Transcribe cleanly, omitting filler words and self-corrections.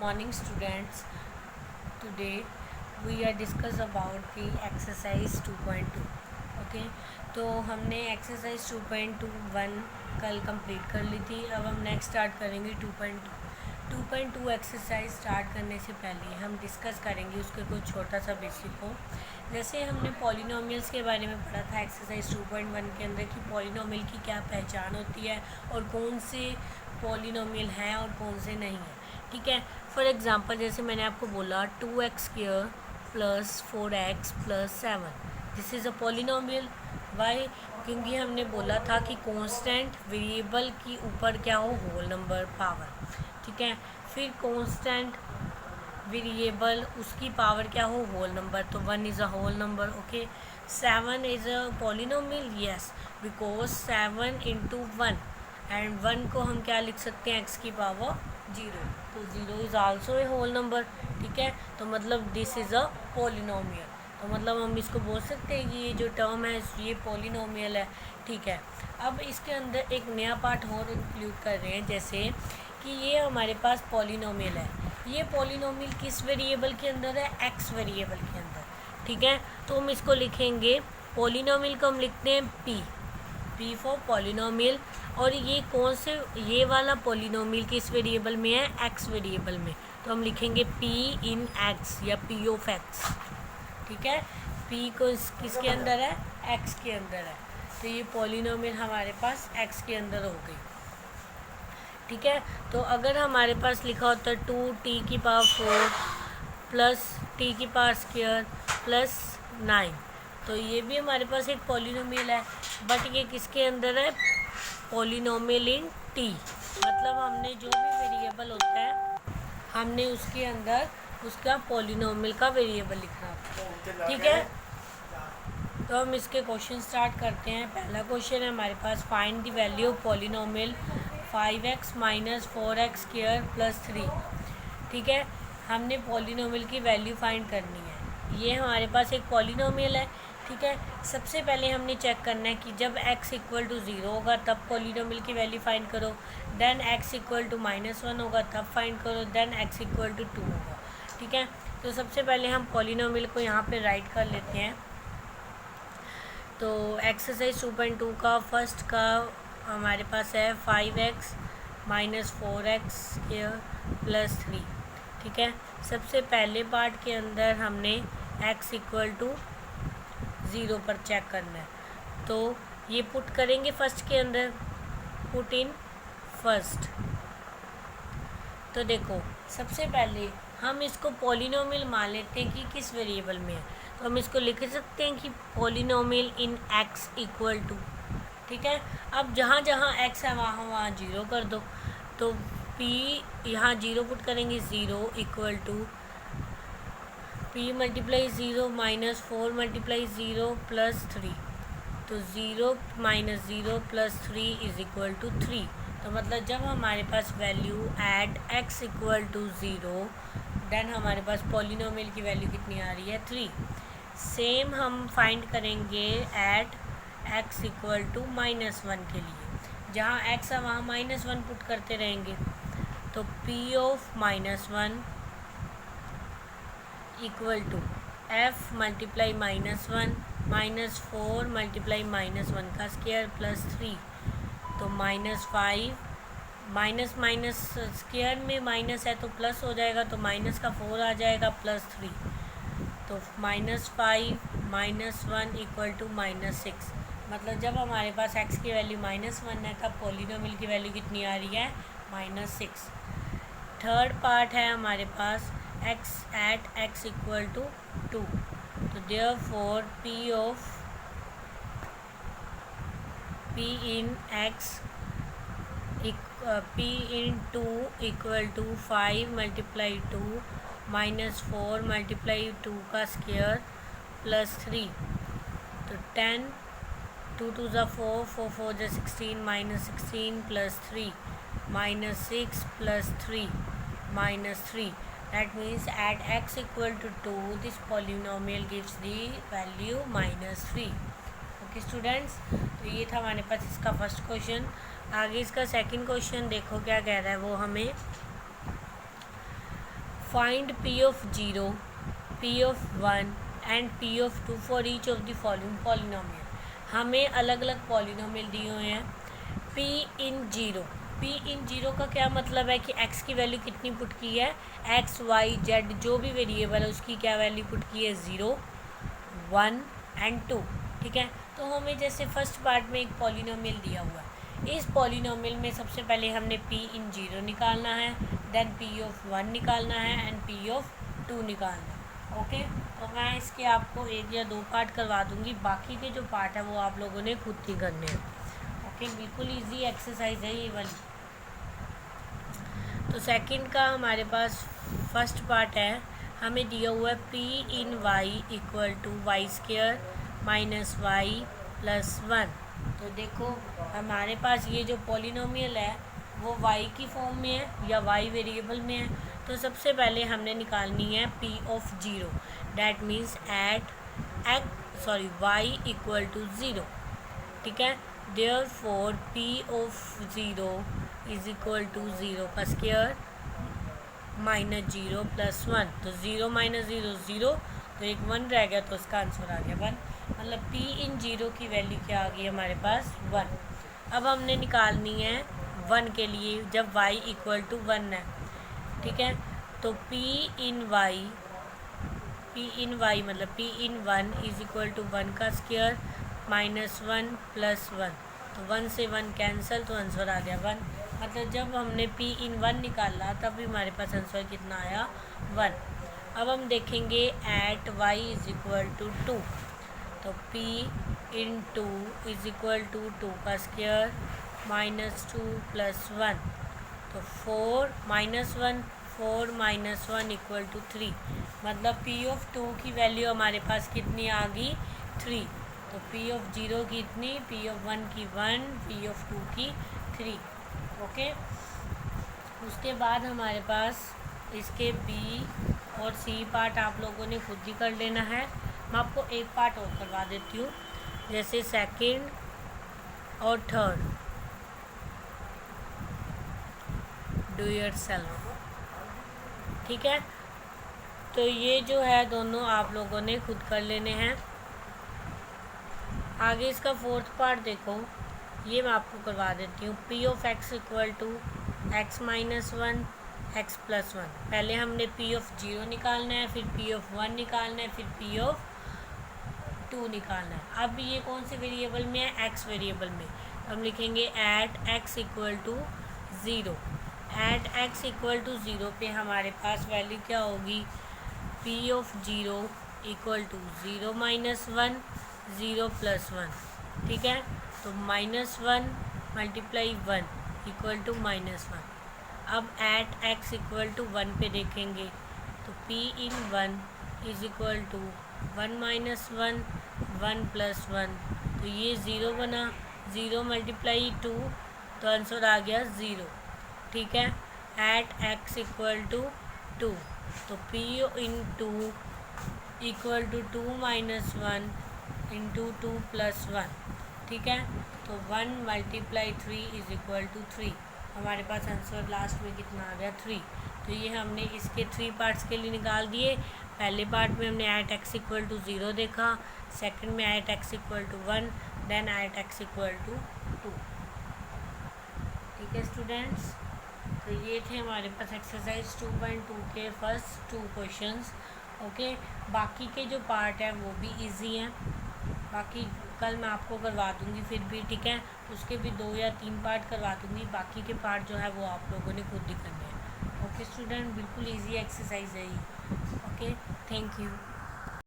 Morning students. Today we are discuss about the exercise 2.2. Okay, तो हमने exercise 2.21 कल complete कर ली थी. अब हम नेक्स्ट स्टार्ट करेंगे 2.2. 2.2 एक्सरसाइज स्टार्ट करने से पहले हम डिस्कस करेंगे उसके कुछ छोटा सा बेसिक हो. जैसे हमने पॉलिनोमियल्स के बारे में पढ़ा था एक्सरसाइज 2.1 के अंदर कि पॉलिनोमियल की क्या पहचान होती है और कौन से पॉलिनोमियल हैं और कौन से नहीं हैं. ठीक है, फॉर एग्ज़ाम्पल जैसे मैंने आपको बोला 2x² plus 4x plus 7, this is a polynomial. Why? क्योंकि हमने बोला था कि कांस्टेंट वेरिएबल की ऊपर क्या हो, होल नंबर पावर. ठीक है, फिर कांस्टेंट वेरिएबल उसकी पावर क्या हो, होल नंबर, तो 1 is a whole number. Okay, 7 is a polynomial. Yes, because 7 into 1 and 1 को हम क्या लिख सकते हैं, x की पावर 0, तो 0 is also a whole number. ठीक है, तो मतलब दिस इज़ अ पॉलिनोमियल. तो मतलब हम इसको बोल सकते हैं कि ये जो टर्म है ये पॉलिनोमियल है. ठीक है, अब इसके अंदर एक नया पार्ट और इंक्लूड कर रहे हैं, जैसे कि ये हमारे पास पॉलिनोमियल है. ये पॉलिनोमियल किस वेरिएबल के अंदर है, x वेरिएबल के अंदर. ठीक है, तो हम इसको लिखेंगे पॉलिनोमियल को हम लिखते हैं p फॉर पॉलिनोमियल. और ये कौन से, ये वाला पॉलिनोमियल किस वेरिएबल में है, x वेरिएबल में, तो हम लिखेंगे p इन x या p ऑफ x. ठीक है, p को किसके अंदर है, x के अंदर है, तो ये पॉलिनोमियल हमारे पास x के अंदर हो गई. ठीक है, तो अगर हमारे पास लिखा होता है 2t की पावर 4 प्लस t की पावर स्क्वायर प्लस 9, तो ये भी हमारे पास एक पॉलिनोमियल है. बट ये किसके अंदर है, पॉलिनोमियल इन t. मतलब हमने जो भी वेरिएबल होता है हमने उसके अंदर उसका पॉलिनोमियल का वेरिएबल लिखना. ठीक है, तो हम इसके क्वेश्चन स्टार्ट करते हैं. पहला क्वेश्चन है हमारे पास, find the value of polynomial 5x minus 4x square plus 3. ठीक है, हमने पॉलिनोमियल की वैल्यू फाइंड करनी है. ये हमारे पास एक पॉलिनोमियल है. ठीक है, सबसे पहले हमने चेक करना है कि जब x इक्वल टू 0 होगा तब पॉलिनोमियल की वैल्यू फाइंड करो, देन x इक्वल टू -1 होगा तब फाइंड करो, देन x इक्वल टू 2 होगा. ठीक है, तो सबसे पहले हम पॉलिनोमियल को यहाँ पे राइट कर लेते हैं. तो एक्सरसाइज 2.2 का फर्स्ट का हमारे पास है 5x minus 4x square plus 3. ठीक है, सबसे पहले पार्ट के अंदर हमने x इक्वल टू 0 पर चेक करना है, तो ये पुट करेंगे फर्स्ट के अंदर, पुट इन फर्स्ट. तो देखो सबसे पहले हम इसको पॉलिनोमियल मान लेते हैं कि किस वेरिएबल में है, तो हम इसको लिख सकते हैं कि polynomial in x equal to. ठीक है, अब जहाँ जहाँ x है वहाँ वहाँ 0 कर दो, तो p यहाँ 0 पुट करेंगे, 0 equal to p multiply 0 minus 4 multiply 0 plus 3, तो 0 minus 0 plus 3 is equal to 3. तो मतलब जब हमारे पास value at x equal to 0, then हमारे पास पॉलिनोमियल की वैल्यू कितनी आ रही है, 3. सेम हम फाइंड करेंगे एट x इक्वल टू -1 के लिए, जहाँ x है वहाँ -1 पुट करते रहेंगे, तो p of -1 equal to f multiply -1 minus 4 multiply -1 का स्क्वायर प्लस 3, तो -5 माइनस माइनस स्क्वायर में माइनस है तो प्लस हो जाएगा, तो माइनस का 4 आ जाएगा प्लस 3, तो -5 -1 इक्वल टू -6. मतलब जब हमारे पास x की वैल्यू -1 है तब पॉलिनोमियल की वैल्यू कितनी आ रही है, -6. थर्ड पार्ट है हमारे पास x at x equal to 2, तो therefore p of p in x p in 2 equal to 5 multiply 2 minus 4 multiply 2 का स्क्वायर प्लस 3, तो 10, 2 2 ज़ा 4, 4 4 ज़ा 16, minus 16 plus 3 minus 6 plus 3 minus 3. That means at x equal to 2 this polynomial gives the value -3. Okay students, तो ये था हमारे पास इसका first question. आगे इसका सेकंड क्वेश्चन देखो क्या कह रहा है वो हमें. Find P of 0, P of 1 and P of 2 for each of the following polynomial. हमें अलग अलग पॉलिनोमियल दिए हुए हैं। पी इन 0, पी इन 0 का क्या मतलब है कि x की वैल्यू कितनी पुट की है, x y z जो भी वेरिएबल है उसकी क्या वैल्यू पुट की है, 0 1 एंड 2। ठीक है, तो हमें जैसे फर्स्ट पार्ट में एक पॉलिनोमियल दिया हुआ है, इस पॉलिनोमियल में सबसे पहले हमने p इन 0 निकालना है, देन p ऑफ 1 निकालना है एंड p ऑफ 2 निकालना है। ओके, तो मैं इसके आपको 1 या 2 पार्ट करवा दूंगी, बाकी के जो पार्ट है वो आप लोगों ने खुद ही करने हैं। ओके, बिल्कुल इजी एक्सरसाइज है ये वाली। तो सेकंड का हमारे पास फर्स्ट पार्ट है, हमें दिया हुआ है p in y equal to y square minus y plus 1। तो देखो हमारे पास ये जो पॉलिनोमियल है वो y की फॉर्म में है या y वेरिएबल में है। तो सबसे पहले हमने निकालनी है p of 0, that means at y equal to 0। ठीक है, therefore p of 0 is equal to 0 का स्क्वायर माइनस 0 प्लस 1। तो 0 माइनस 0 0, तो एक 1 रह गया, तो उसका आंसर आ गया 1। मतलब p इन 0 की वैल्यू क्या आ गई हमारे पास, 1। अब हमने निकालनी है 1 के लिए, जब y इक्वल टू 1 है। ठीक है, तो p इन y मतलब p in 1 is equal to 1 का स्क्वायर माइनस 1 प्लस 1। तो 1 से 1 कैंसिल, तो आंसर आ गया 1। मतलब जब हमने p इन 1 निकाला तब भी हमारे पास आंसर कितना आया, 1। अब हम देखेंगे at y is equal to 2। तो p in 2 is equal to 2 का स्क्वायर माइनस 2 प्लस 1। तो 4 माइनस 1 इक्वल टू 3। मतलब p ऑफ 2 की वैल्यू हमारे पास कितनी आ गई, 3। तो p ऑफ 0 की इतनी, p ऑफ 1 की 1, p ऑफ 2 की 3। ओके, उसके बाद हमारे पास इसके b और c पार्ट आप लोगों ने खुद ही कर लेना है। मैं आपको एक पार्ट और करवा देती हूँ, जैसे सेकंड और थर्ड, डू योरसेल्फ। ठीक है, तो ये जो है दोनों आप लोगों ने खुद कर लेने हैं। आगे इसका फोर्थ पार्ट देखो, ये मैं आपको करवा देती हूँ। p of x equal to x minus 1 x plus 1। पहले हमने p ऑफ 0 निकालना है, फिर p ऑफ 1 निकालना है, फिर p ऑफ 2 निकालना है। अब ये कौन से वेरिएबल में है, x वेरिएबल में। हम लिखेंगे at x equal to 0। At x equal to 0 पे हमारे पास वैल्यू क्या होगी, p of 0 equal to 0 minus 1 0 plus 1। ठीक है, तो minus 1 multiply 1 equal to minus 1। अब एट x इक्वल टू 1 पे देखेंगे, तो p in 1 is equal to 1 minus 1 1 plus 1। तो ये 0 बना, 0 मल्टीप्लाई 2, तो आंसर आ गया 0। ठीक है, एट x इक्वल टू 2, तो p in 2 equal to 2 minus 1 into 2 plus 1। ठीक है, तो 1 मल्टीप्लाई 3 इज इक्वल टू 3। हमारे पास आंसर लास्ट में कितना आ गया, 3। तो ये हमने इसके 3 पार्ट्स के लिए निकाल दिए। पहले पार्ट में हमने एट x इक्वल टू 0 देखा, सेकंड में at x equal to 1, then at x equal to 2। ठीक है स्टूडेंट्स, तो ये थे हमारे पास एक्सरसाइज 2.2 के फर्स्ट 2 क्वेश्चंस। ओके, बाकी के जो पार्ट है वो भी इजी हैं, बाकी कल मैं आपको करवा दूँगी फिर भी। ठीक है, उसके भी 2 या 3 पार्ट करवा दूँगी, बाकी के पार्ट जो है वो आप लोगों ने खुद ही करने हैं। ओके स्टूडेंट, बिल्कुल इजी एक्सरसाइज है ये। Okay, thank you.